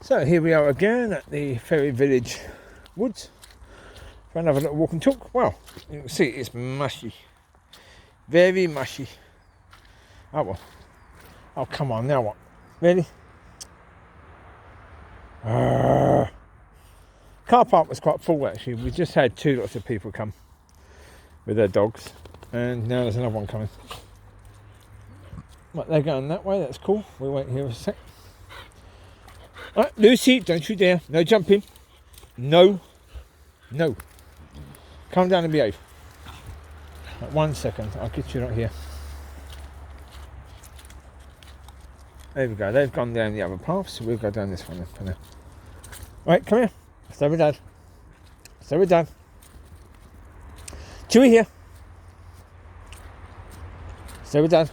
So here we are again at the Ferry Village Woods for another little walk and talk. Well, you can see it's mushy, very mushy. Oh well, oh come on, now what? Really? Car park was quite full actually. We just had two lots of people come with their dogs, and now there's another one coming. Right, they're going that way, that's cool. We'll wait here a sec. Right, Lucy, don't you dare. No jumping. No. Calm down and behave. Right, 1 second, I'll get you right here. There we go, they've gone down the other path, so we'll go down this one then for now. Right, come here. Stay with Dad. Stay with Dad. Chewie here. Stay with Dad.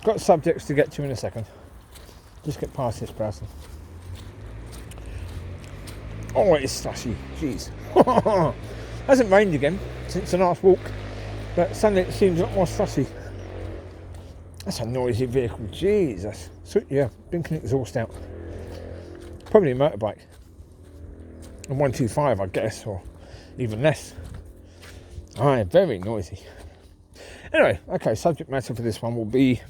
Got subjects to get to in a second. Just get past this person. Oh, it's slushy. Jeez. Hasn't rained again since the last walk, but suddenly it seems a lot more slushy. That's a noisy vehicle. Jesus. So, yeah, blinking exhaust out. Probably a motorbike. A 125, I guess, or even less. Aye, very noisy. Anyway, okay, subject matter for this one will be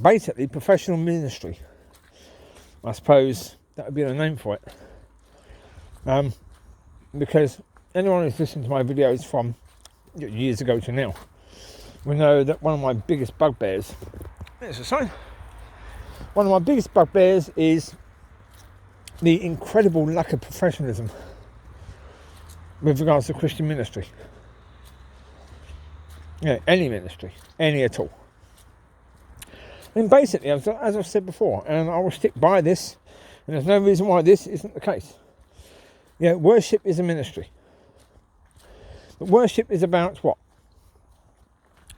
basically professional ministry. I suppose that would be the name for it. Because anyone who's listened to my videos from years ago to now will know that one of my biggest bugbears, there's a sign, one of my biggest bugbears is the incredible lack of professionalism with regards to Christian ministry. Yeah, any ministry, any at all. And basically, as I've said before, and I will stick by this, and there's no reason why this isn't the case. Yeah, worship is a ministry. But worship is about what?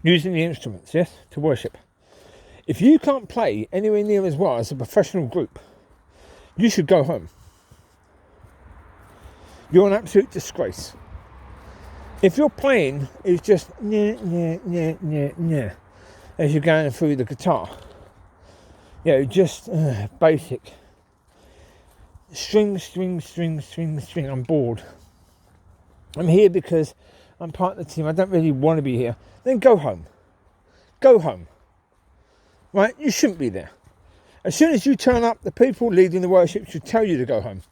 Using the instruments, yes, to worship. If you can't play anywhere near as well as a professional group, you should go home. You're an absolute disgrace. If your playing is just as you're going through the guitar, just basic string, I'm bored. I'm here because I'm part of the team, I don't really want to be here. Then go home. Right, you shouldn't be there. As soon as you turn up, the people leading the worship should tell you to go home.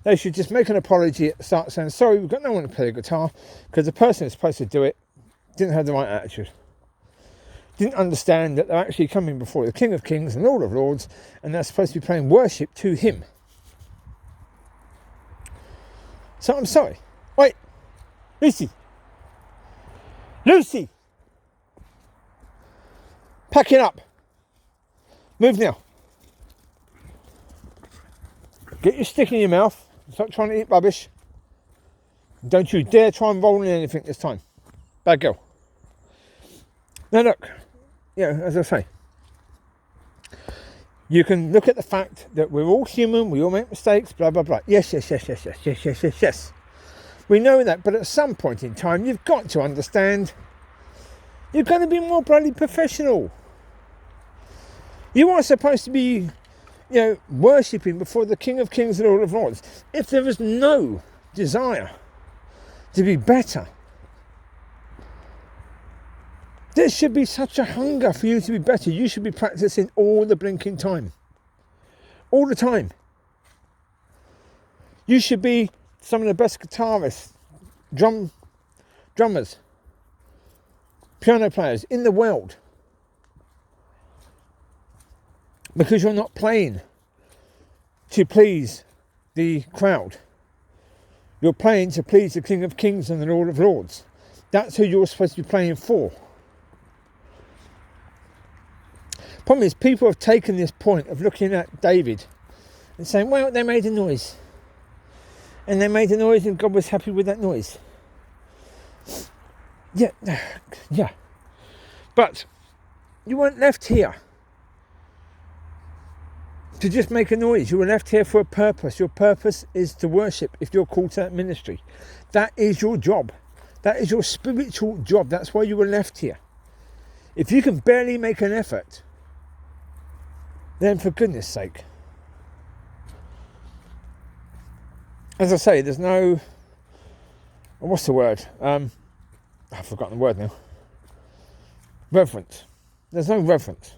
They should just make an apology at the start, saying, sorry, we've got no one to play the guitar, because the person who's supposed to do it didn't have the right attitude. Didn't understand that they're actually coming before the King of Kings and Lord of Lords, and they're supposed to be playing worship to him. So I'm sorry. Wait, Lucy! Pack it up. Move now. Get your stick in your mouth. Stop trying to eat rubbish. Don't you dare try and roll in anything this time. Bad girl. Now look, as I say, you can look at the fact that we're all human, we all make mistakes, blah, blah, blah. Yes. We know that, but at some point in time, you've got to understand you're going to be more bloody professional. You are supposed to be, worshipping before the King of Kings and Lord of Lords. If there is no desire to be better, there should be such a hunger for you to be better. You should be practicing all the blinking time. All the time. You should be some of the best guitarists, drummers, piano players in the world. Because you're not playing to please the crowd. You're playing to please the King of Kings and the Lord of Lords. That's who you're supposed to be playing for. Problem is, people have taken this point of looking at David and saying, well, they made a noise. And they made a noise and God was happy with that noise. Yeah. But you weren't left here to just make a noise. You were left here for a purpose. Your purpose is to worship if you're called to that ministry. That is your job. That is your spiritual job. That's why you were left here. If you can barely make an effort, then for goodness sake. As I say, there's no... What's the word? I've forgotten the word now. Reverence. There's no reverence.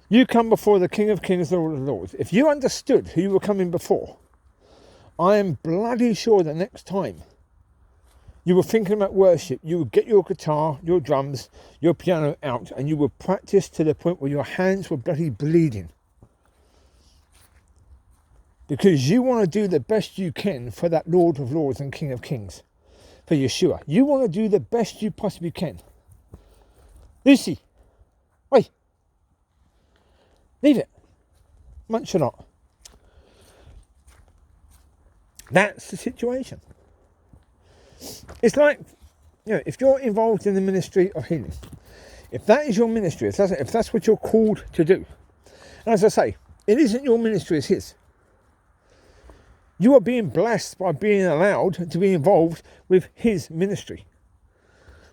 You come before the King of Kings, Lord of Lords. If you understood who you were coming before, I am bloody sure that next time you were thinking about worship, you would get your guitar, your drums, your piano out, and you would practice to the point where your hands were bloody bleeding. Because you want to do the best you can for that Lord of Lords and King of Kings, for Yeshua. You want to do the best you possibly can. Lucy, wait. Leave it. Munch or not. That's the situation. It's like, if you're involved in the ministry of healing, if that is your ministry, if that's what you're called to do, and as I say, it isn't your ministry, it's his. You are being blessed by being allowed to be involved with his ministry.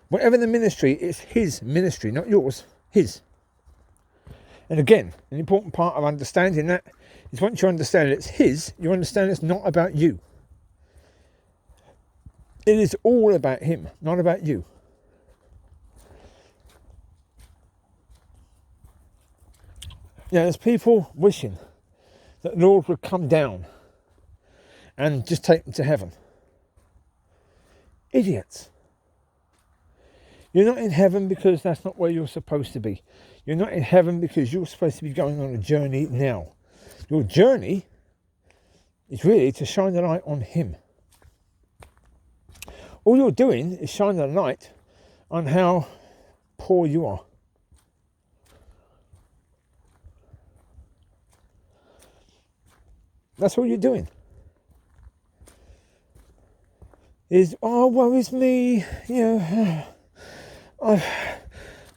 Whatever the ministry, it's his ministry, not yours, his. And again, an important part of understanding that is once you understand it's his, you understand it's not about you. It is all about him, not about you. There's people wishing that the Lord would come down and just take them to heaven. Idiots. You're not in heaven because that's not where you're supposed to be. You're not in heaven because you're supposed to be going on a journey now. Your journey is really to shine the light on him. All you're doing is shining the light on how poor you are. That's all you're doing. Is, oh, woe is me, I've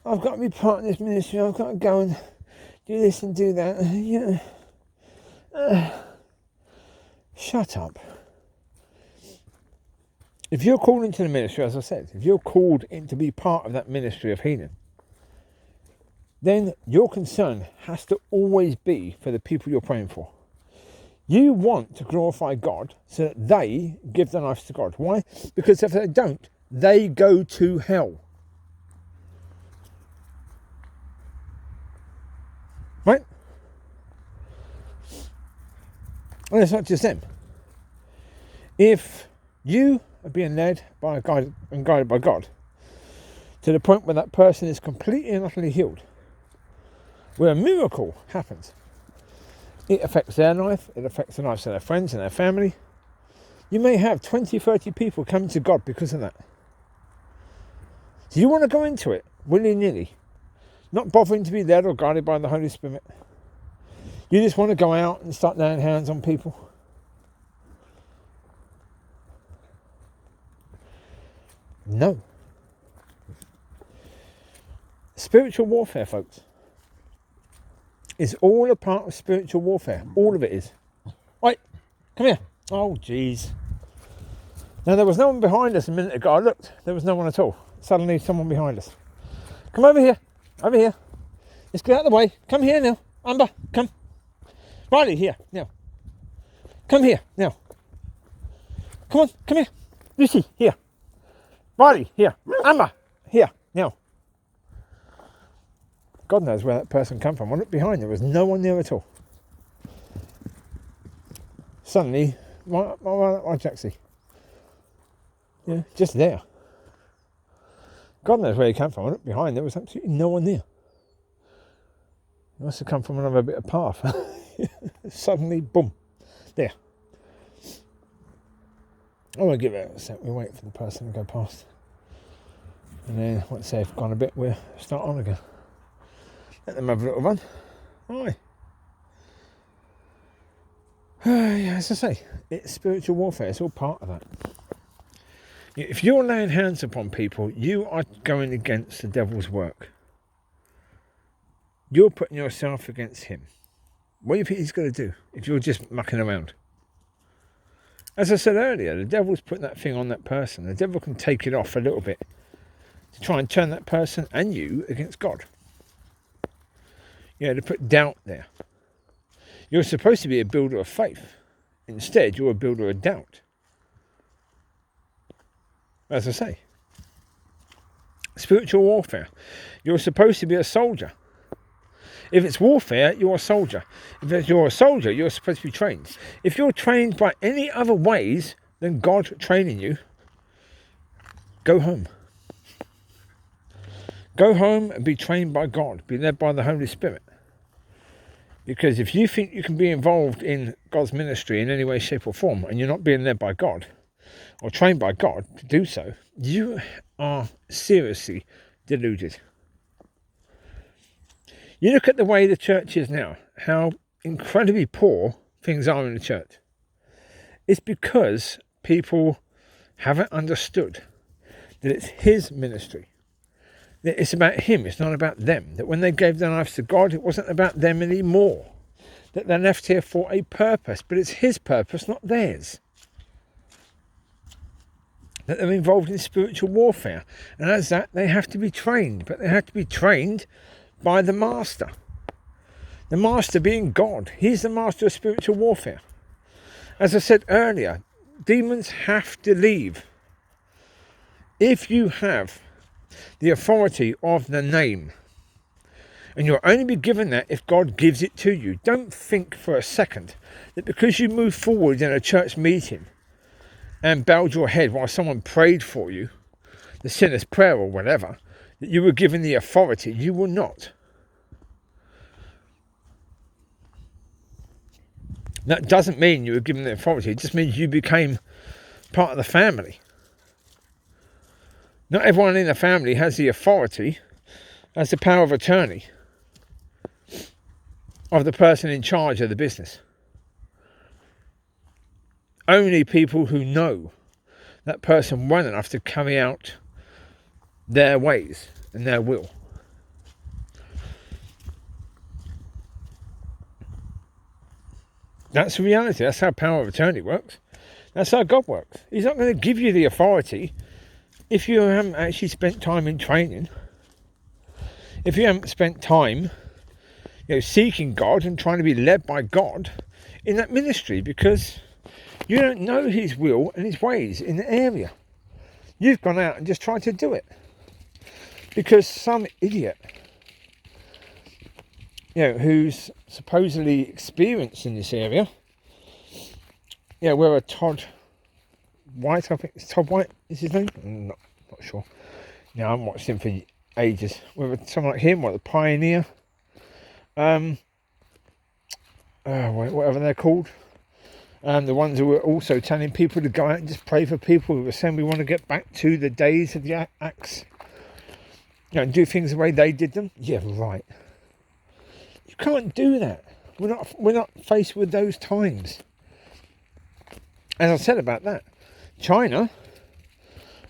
got to be part of this ministry, I've got to go and do this and do that. Shut up. If you're called into the ministry, as I said, if you're called in to be part of that ministry of healing, then your concern has to always be for the people you're praying for. You want to glorify God so that they give their lives to God. Why? Because if they don't, they go to hell. Right? And it's not just them. If you are being led by God and guided by God to the point where that person is completely and utterly healed, where a miracle happens, it affects their life, it affects the lives of their friends and their family. You may have 20, 30 people come to God because of that. Do you want to go into it willy-nilly, not bothering to be led or guided by the Holy Spirit? You just want to go out and start laying hands on people? No. Spiritual warfare, folks, is all a part of spiritual warfare. All of it is. Right, come here. Oh, jeez. Now, there was no one behind us a minute ago. I looked. There was no one at all. Suddenly, someone behind us. Come over here. Over here. Let's get out of the way. Come here now. Amber, come. Riley, here. Now. Come here. Now. Come on. Come here. Lucy, here. Riley, here. Amber, here. Now. God knows where that person came from. I looked behind. There was no one there at all. Suddenly, my taxi. Yeah, just there. God knows where he came from. I looked behind. There was absolutely no one there. He must have come from another bit of path. Suddenly, boom. There. I want to give it a sec. We wait for the person to go past. And then, once they've gone a bit, we'll start on again. Let them have a little run. Aye. Yeah, as I say, it's spiritual warfare. It's all part of that. If you're laying hands upon people, you are going against the devil's work. You're putting yourself against him. What do you think he's going to do if you're just mucking around? As I said earlier, the devil's putting that thing on that person. The devil can take it off a little bit. to try and turn that person and you against God. To put doubt there. You're supposed to be a builder of faith. Instead, you're a builder of doubt. As I say, spiritual warfare. You're supposed to be a soldier. If it's warfare, you're a soldier. If you're a soldier, you're supposed to be trained. If you're trained by any other ways than God training you, go home. Go home and be trained by God. Be led by the Holy Spirit. Because if you think you can be involved in God's ministry in any way, shape or form, and you're not being led by God, or trained by God to do so, you are seriously deluded. You look at the way the church is now, how incredibly poor things are in the church. It's because people haven't understood that it's his ministry. That it's about him, it's not about them. That when they gave their lives to God, it wasn't about them anymore. That they're left here for a purpose, but it's his purpose, not theirs. That they're involved in spiritual warfare. And as that, they have to be trained. But they have to be trained by the master. The master being God. He's the master of spiritual warfare. As I said earlier, demons have to leave. If you have the authority of the name, and you'll only be given that if God gives it to you, don't think for a second that because you move forward in a church meeting and bowed your head while someone prayed for you, the sinner's prayer or whatever, that you were given the authority. You were not. That doesn't mean you were given the authority. It just means you became part of the family. Not everyone in the family has the authority, has the power of attorney of the person in charge of the business. Only people who know that person well enough to carry out their ways and their will. That's the reality. That's how power of attorney works. That's how God works. He's not going to give you the authority if you haven't actually spent time in training. If you haven't spent time, seeking God and trying to be led by God in that ministry, because you don't know his will and his ways in the area. You've gone out and just tried to do it because some idiot, who's supposedly experienced in this area, where a Todd White, I think it's Todd White is his name. I'm not sure. I haven't watched him for ages. Whether someone like him, the Pioneer, whatever they're called, the ones who were also telling people to go out and just pray for people, who were saying we want to get back to the days of the Acts, and do things the way they did them. Yeah, right. You can't do that. We're not faced with those times. As I said about that, China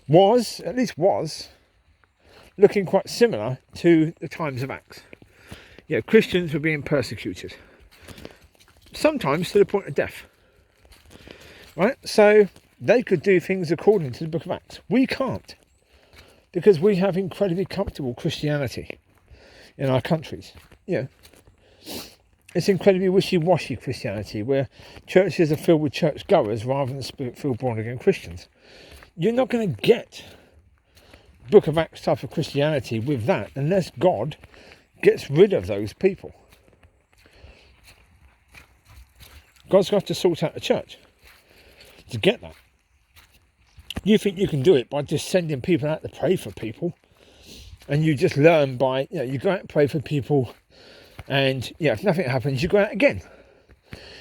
was looking quite similar to the times of Acts. Christians were being persecuted, sometimes to the point of death. Right? So they could do things according to the book of Acts. We can't, because we have incredibly comfortable Christianity in our countries. It's incredibly wishy-washy Christianity, where churches are filled with church-goers rather than spirit-filled born-again Christians. You're not going to get Book of Acts type of Christianity with that unless God gets rid of those people. God's got to sort out the church to get that. You think you can do it by just sending people out to pray for people, and you just learn by, you go out and pray for people, and if nothing happens, you go out again.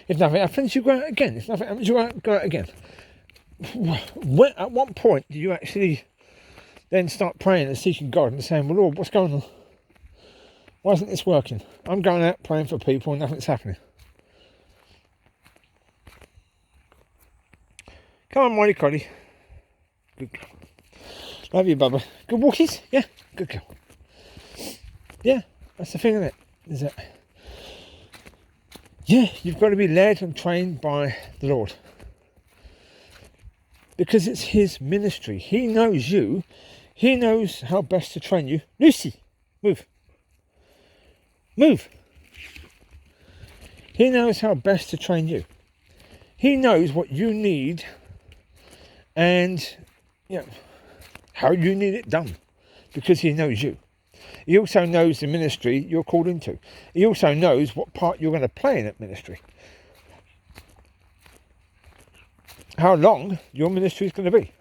If nothing happens, you go out again. If nothing happens, you go out again. At what point do you actually then start praying and seeking God and saying, well, Lord, what's going on? Why isn't this working? I'm going out praying for people and nothing's happening. Come on, Mollie Collie. Good girl. Love you, Bubba. Good walkies? Yeah, good girl. Yeah, that's the thing, isn't it? Is that, you've got to be led and trained by the Lord, because it's his ministry. He knows you. He knows how best to train you. Lucy, move. Move. He knows how best to train you. He knows what you need and how you need it done, because he knows you. He also knows the ministry you're called into. He also knows what part you're going to play in that ministry. How long your ministry is going to be.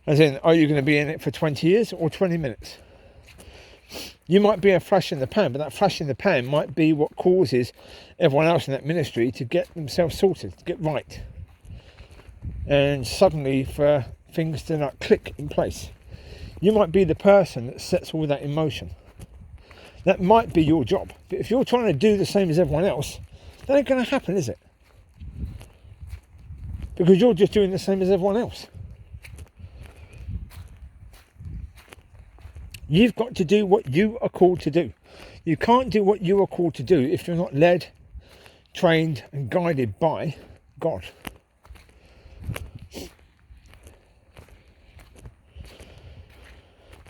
As in, are you going to be in it for 20 years or 20 minutes? You might be a flash in the pan, but that flash in the pan might be what causes everyone else in that ministry to get themselves sorted, to get right. And suddenly for things to not click in place. You might be the person that sets all that in motion. That might be your job. But if you're trying to do the same as everyone else, that ain't going to happen, is it? Because you're just doing the same as everyone else. You've got to do what you are called to do. You can't do what you are called to do if you're not led, trained and guided by God.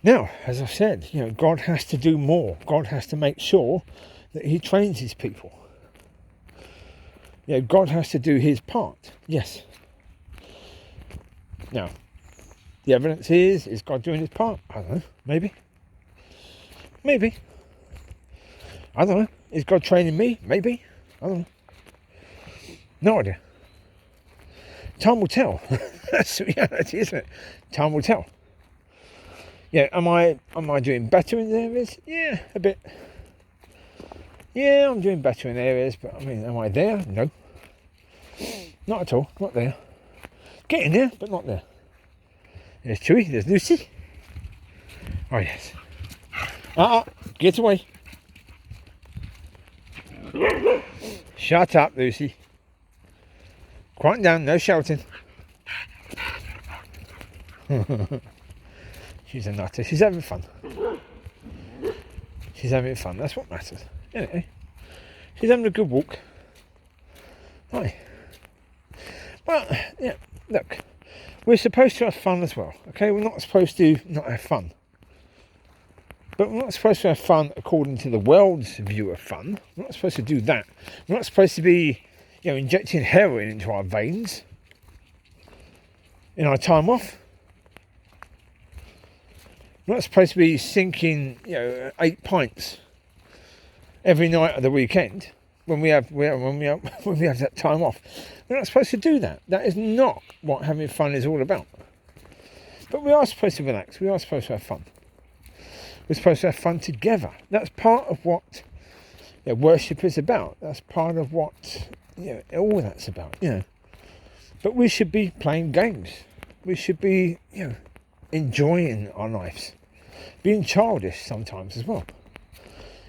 Now, as I've said, God has to do more. God has to make sure that he trains his people. God has to do his part. Yes. Now, the evidence is God doing his part? I don't know. Maybe. I don't know. Is God training me? Maybe. I don't know. No idea. Time will tell. That's the reality, isn't it? Time will tell. Am I doing better in areas? Yeah, a bit. Yeah, I'm doing better in areas, but am I there? No. Not at all. Not there. Getting there, but not there. There's Chewie, there's Lucy. Oh yes. Get away. Shut up, Lucy. Quiet down, no shouting. She's a nutter. She's having fun. That's what matters. Anyway, she's having a good walk. Hi. Well, look. We're supposed to have fun as well. Okay, we're not supposed to not have fun. But we're not supposed to have fun according to the world's view of fun. We're not supposed to do that. We're not supposed to be, injecting heroin into our veins in our time off. We're not supposed to be sinking, 8 pints every night of the weekend when we have that time off. We're not supposed to do that. That is not what having fun is all about. But we are supposed to relax. We are supposed to have fun. We're supposed to have fun together. That's part of what worship is about. That's part of what all that's about. But we should be playing games. We should be enjoying our lives, being childish sometimes as well.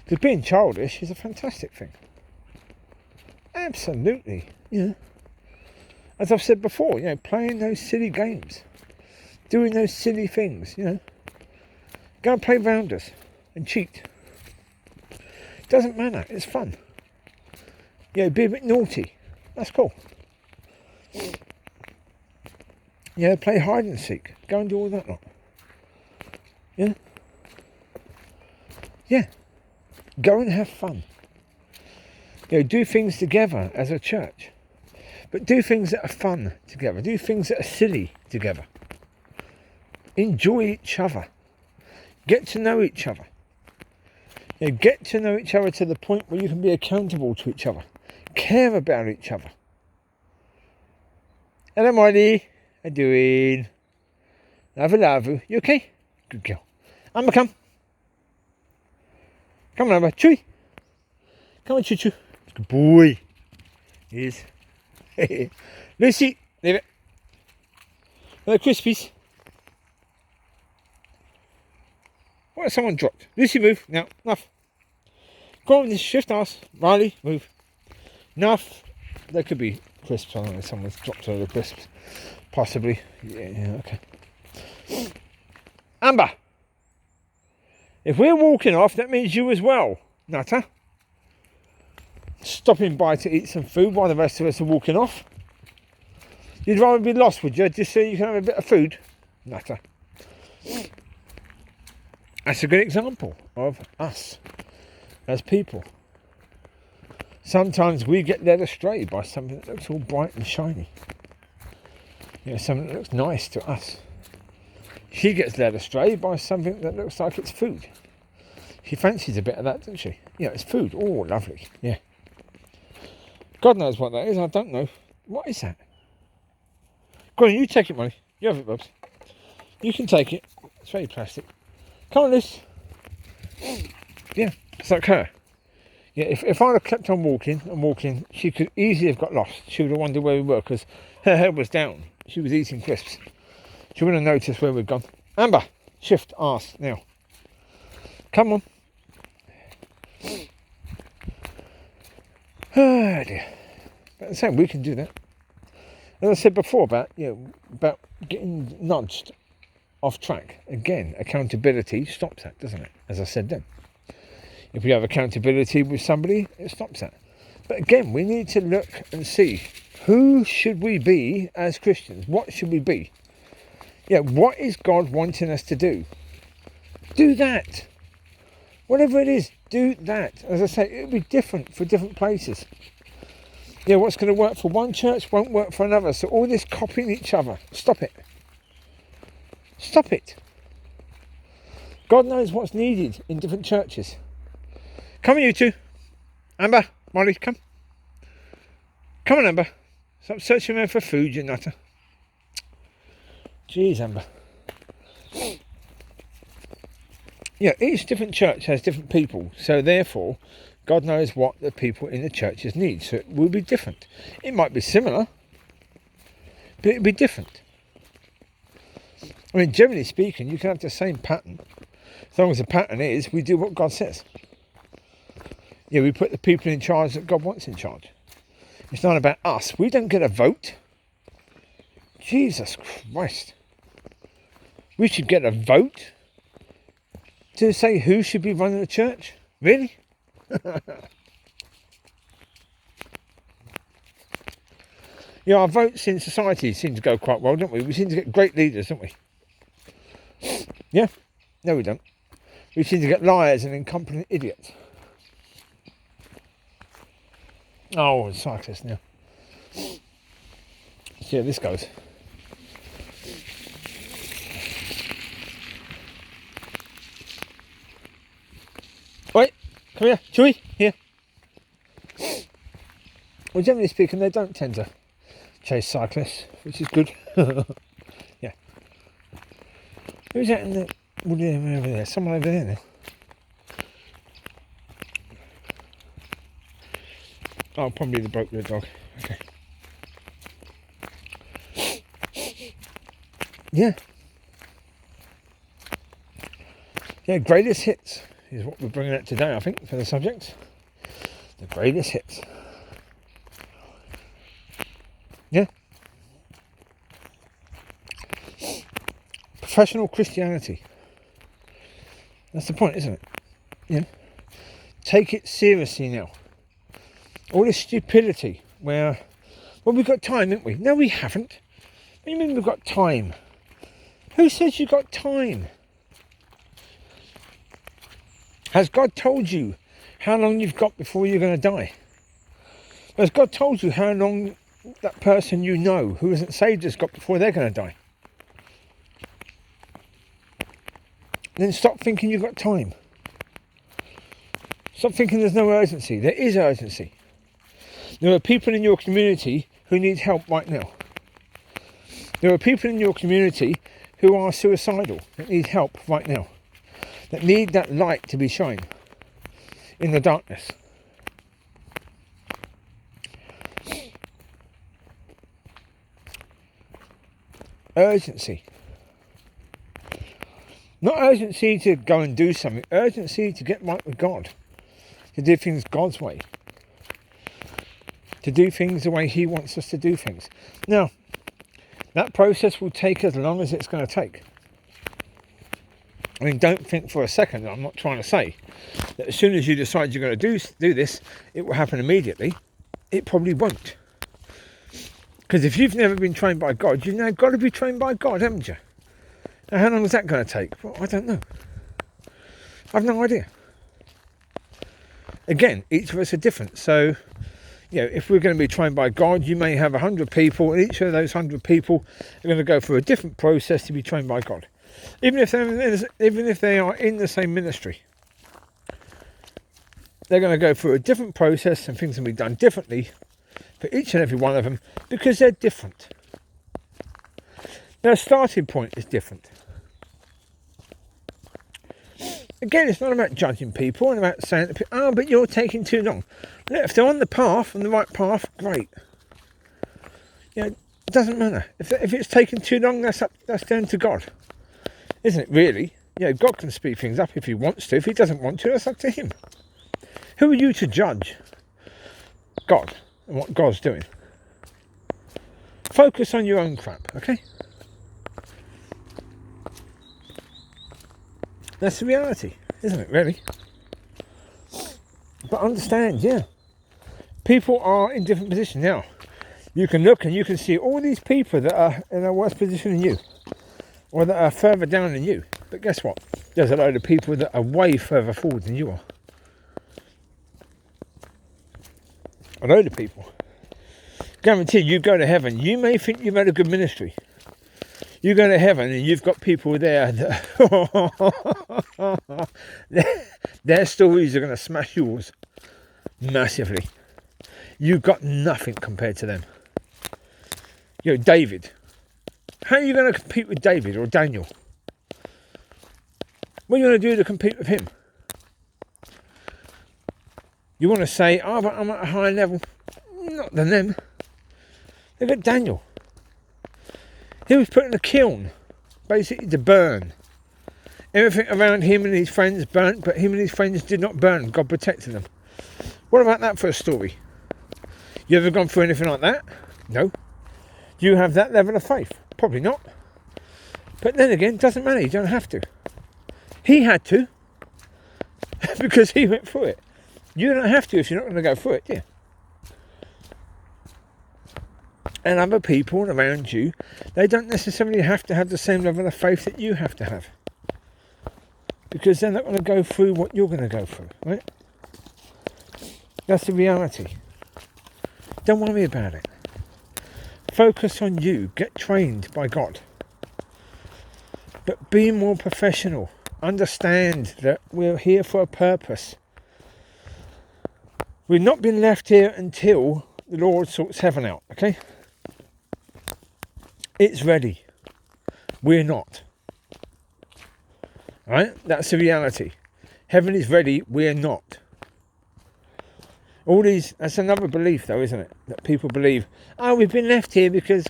Because being childish is a fantastic thing. Absolutely. As I've said before, playing those silly games, doing those silly things. Go and play rounders and cheat. Doesn't matter. It's fun. Be a bit naughty. That's cool. Play hide and seek. Go and do all that lot. Go and have fun. Do things together as a church. But do things that are fun together. Do things that are silly together. Enjoy each other. Get to know each other. Get to know each other to the point where you can be accountable to each other. Care about each other. Hello, Mollie. How you doing? Love. You okay? Good girl. Amma, come. Come on over. Chewie. Come on, Choo-Choo. Good boy. Yes. Lucy, leave it. Hello, Crispies. What if someone dropped? Lucy, move. Now, enough. Go on, just shift ass. Riley, move. Enough. There could be crisps. I don't know, someone's dropped all the crisps. Possibly. Yeah, okay. Amber. If we're walking off, that means you as well, Nutter. Stopping by to eat some food while the rest of us are walking off. You'd rather be lost, would you? Just so you can have a bit of food? Nutter. That's a good example of us as people. Sometimes we get led astray by something that looks all bright and shiny. Something that looks nice to us. She gets led astray by something that looks like it's food. She fancies a bit of that, doesn't she? It's food. Oh, lovely. Yeah. God knows what that is. I don't know. What is that? Go on, you take it, Mollie. You have it, Bubs. You can take it. It's very plastic. Come on, Liz. Yeah, it's like her. Yeah, if I'd have kept on walking, she could easily have got lost. She would have wondered where we were because her head was down. She was eating crisps. She wouldn't have noticed where we'd gone. Amber, shift arse now. Come on. Oh dear. But the same, we can do that. As I said before about getting nudged off track. Again, accountability stops that, doesn't it? As I said then. If we have accountability with somebody, it stops that. But again, we need to look and see, who should we be as Christians? What should we be? What is God wanting us to do? Do that. Whatever it is, do that. As I say, it'll be different for different places. What's going to work for one church won't work for another. So all this copying each other, stop it. Stop it. God knows what's needed in different churches. Come on, you two. Amber, Mollie, come. Come on, Amber. Stop searching around for food, you nutter. Jeez, Amber. Each different church has different people. So therefore, God knows what the people in the churches need. So it will be different. It might be similar, but it'll be different. Generally speaking, you can have the same pattern. As long as the pattern is, we do what God says. We put the people in charge that God wants in charge. It's not about us. We don't get a vote. Jesus Christ. We should get a vote to say who should be running the church? Really? Our votes in society seem to go quite well, don't we? We seem to get great leaders, don't we? Yeah? No, we don't. We seem to get liars and incompetent idiots. Oh, cyclists now. See how this goes. Wait, come here, Chewie, here. Well, generally speaking, they don't tend to chase cyclists, which is good. Yeah. Who's that in the wood area over there? Someone over there now. Oh, probably the broke little dog. Okay. Yeah. Greatest hits is what we're bringing out today, I think, for the subject. The greatest hits. Yeah. Professional Christianity. That's the point, isn't it? Take it seriously now. All this stupidity where, we've got time, haven't we? No, we haven't. What do you mean we've got time? Who says you've got time? Has God told you how long you've got before you're going to die? Has God told you how long that person you know who isn't saved has got before they're going to die? Then stop thinking you've got time. Stop thinking there's no urgency. There is urgency. There are people in your community who need help right now. There are people in your community who are suicidal, that need help right now. That need that light to be shined in the darkness. Urgency. Not urgency to go and do something. Urgency to get right with God. To do things God's way. To do things the way He wants us to do things. Now, that process will take as long as it's going to take. Don't think for a second, I'm not trying to say that as soon as you decide you're going to do this, it will happen immediately. It probably won't. Because if you've never been trained by God, you've now got to be trained by God, haven't you? Now, how long is that going to take? Well, I don't know. I've no idea. Again, each of us are different. So, if we're going to be trained by God, you may have 100 people, and each of those 100 people are going to go through a different process to be trained by God. Even if they are in the same ministry, they're going to go through a different process, and things can be done differently for each and every one of them because they're different. Their starting point is different. Again, it's not about judging people and about saying to people, oh, but you're taking too long. If they're on the path, on the right path, great. It doesn't matter. If it's taking too long, that's down to God. Isn't it, really? God can speed things up if he wants to. If he doesn't want to, that's up to him. Who are you to judge God and what God's doing? Focus on your own crap, okay? That's the reality, isn't it, really? But understand, people are in different positions now. You can look and you can see all these people that are in a worse position than you, or that are further down than you. But guess what? There's a load of people that are way further forward than you are. A load of people. Guarantee you go to heaven, you may think you've had a good ministry. You go to heaven and you've got people there that their stories are going to smash yours massively. You've got nothing compared to them. David. How are you going to compete with David or Daniel? What are you going to do to compete with him? You want to say, oh, but I'm at a higher level. Not than them. Look at Daniel. He was put in a kiln, basically to burn. Everything around him and his friends burnt, but him and his friends did not burn. God protected them. What about that for a story? You ever gone through anything like that? No. Do you have that level of faith? Probably not. But then again, it doesn't matter. You don't have to. He had to, because he went through it. You don't have to if you're not going to go through it, do you? And other people around you, they don't necessarily have to have the same level of faith that you have to have. Because they're not going to go through what you're going to go through, right? That's the reality. Don't worry about it. Focus on you. Get trained by God. But be more professional. Understand that we're here for a purpose. We've not been left here until the Lord sorts heaven out, okay? It's ready. We're not. Right? That's the reality. Heaven is ready. We're not. That's another belief though, isn't it? That people believe, oh, we've been left here because,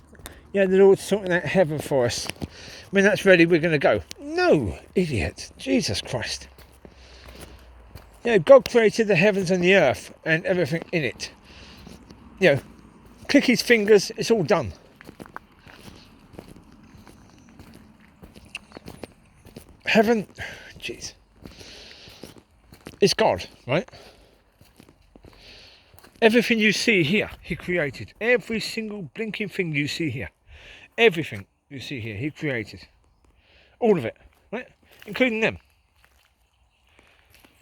the Lord's sorting out heaven for us. When that's ready, we're going to go. No, idiot. Jesus Christ. God created the heavens and the earth and everything in it. Click his fingers, it's all done. Heaven, jeez, it's God, right? Everything you see here, he created. Every single blinking thing you see here, everything you see here, he created. All of it, right? Including them.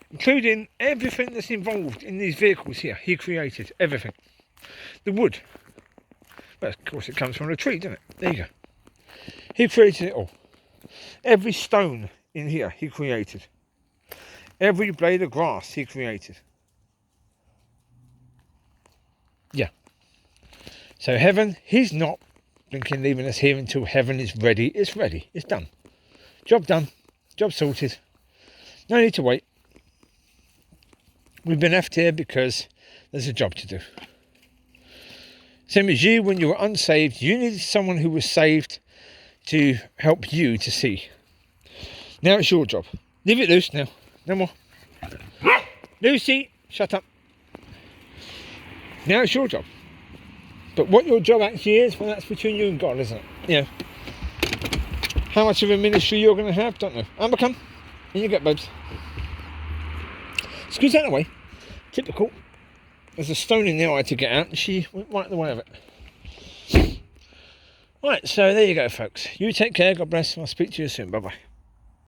Including everything that's involved in these vehicles here, he created everything. The wood, well, of course it comes from a tree, doesn't it? There you go. He created it all. Every stone in here, he created. Every blade of grass, he created. Yeah. So heaven, he's not blinking leaving us here until heaven is ready. It's ready. It's done. Job done. Job sorted. No need to wait. We've been left here because there's a job to do. Same as you, when you were unsaved, you needed someone who was saved to help you to see. Now it's your job. Leave it loose now. No more. Lucy, shut up. Now it's your job. But what your job actually is, well, that's between you and God, isn't it? How much of a ministry you're going to have, don't know. Amber, come. In you get, babes. Excuse that away. Typical. There's a stone in there I had to get out, and she went right in the way of it. Right, so there you go, folks. You take care. God bless. I'll speak to you soon. Bye bye.